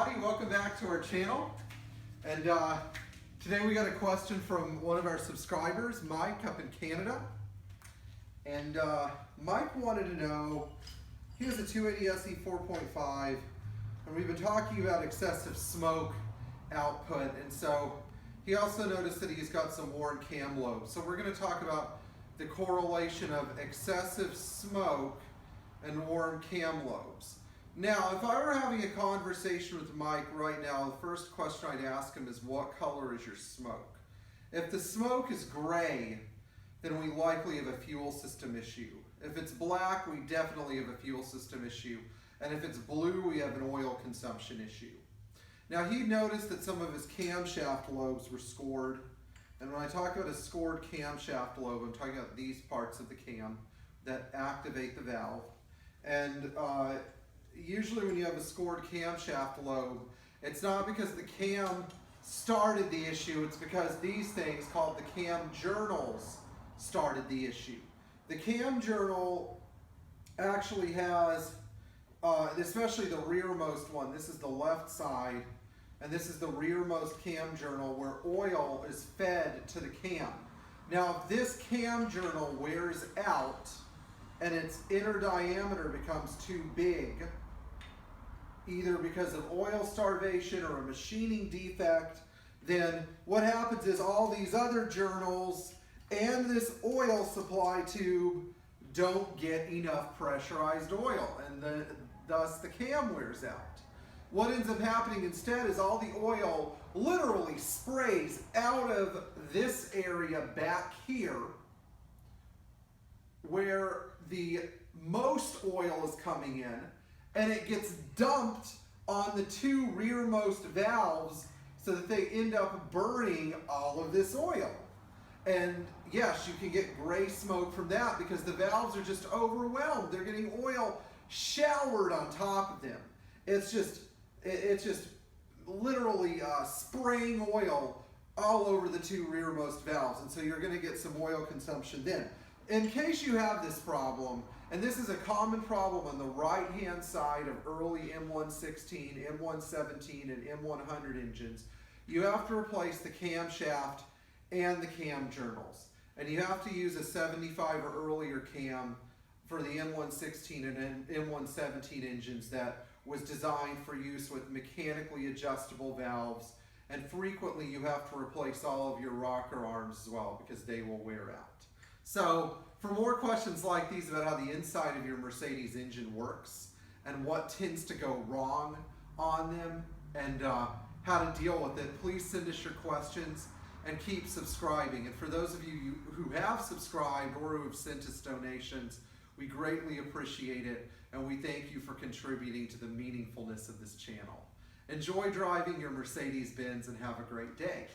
everybody, welcome back to our channel. And today we got a question from one of our subscribers, Mike, up in Canada. And Mike wanted to know, he has a 280 SE 4.5, and we've been talking about excessive smoke output, and so he also noticed that he's got some worn cam lobes. So we're going to talk about the correlation of excessive smoke and worn cam lobes. Now, if I were having a conversation with Mike right now, the first question I'd ask him is, what color is your smoke? If the smoke is gray, then we likely have a fuel system issue. If it's black, we definitely have a fuel system issue. And if it's blue, we have an oil consumption issue. Now, he noticed that some of his camshaft lobes were scored. And when I talk about a scored camshaft lobe, I'm talking about these parts of the cam that activate the valve. And usually when you have a scored camshaft lobe, it's not because the cam started the issue, it's because these things called the cam journals started the issue. The cam journal actually has, especially the rearmost one, this is the left side, and this is the rearmost cam journal where oil is fed to the cam. Now, if this cam journal wears out and its inner diameter becomes too big, either because of oil starvation or a machining defect, then what happens is all these other journals and this oil supply tube don't get enough pressurized oil, and thus the cam wears out. What ends up happening instead is all the oil literally sprays out of this area back here where the most oil is coming in, and it gets dumped on the two rearmost valves so that they end up burning all of this oil. And yes, you can get gray smoke from that because the valves are just overwhelmed. They're getting oil showered on top of them. It's just literally spraying oil all over the two rearmost valves, and so you're going to get some oil consumption then. In case you have this problem, and this is a common problem on the right-hand side of early M116, M117, and M100 engines, you have to replace the camshaft and the cam journals. And you have to use a 75 or earlier cam for the M116 and M117 engines that was designed for use with mechanically adjustable valves. And frequently you have to replace all of your rocker arms as well because they will wear out. So for more questions like these about how the inside of your Mercedes engine works and what tends to go wrong on them and how to deal with it, please send us your questions and keep subscribing. And for those of you who have subscribed or who have sent us donations, we greatly appreciate it, and we thank you for contributing to the meaningfulness of this channel. Enjoy driving your Mercedes-Benz and have a great day.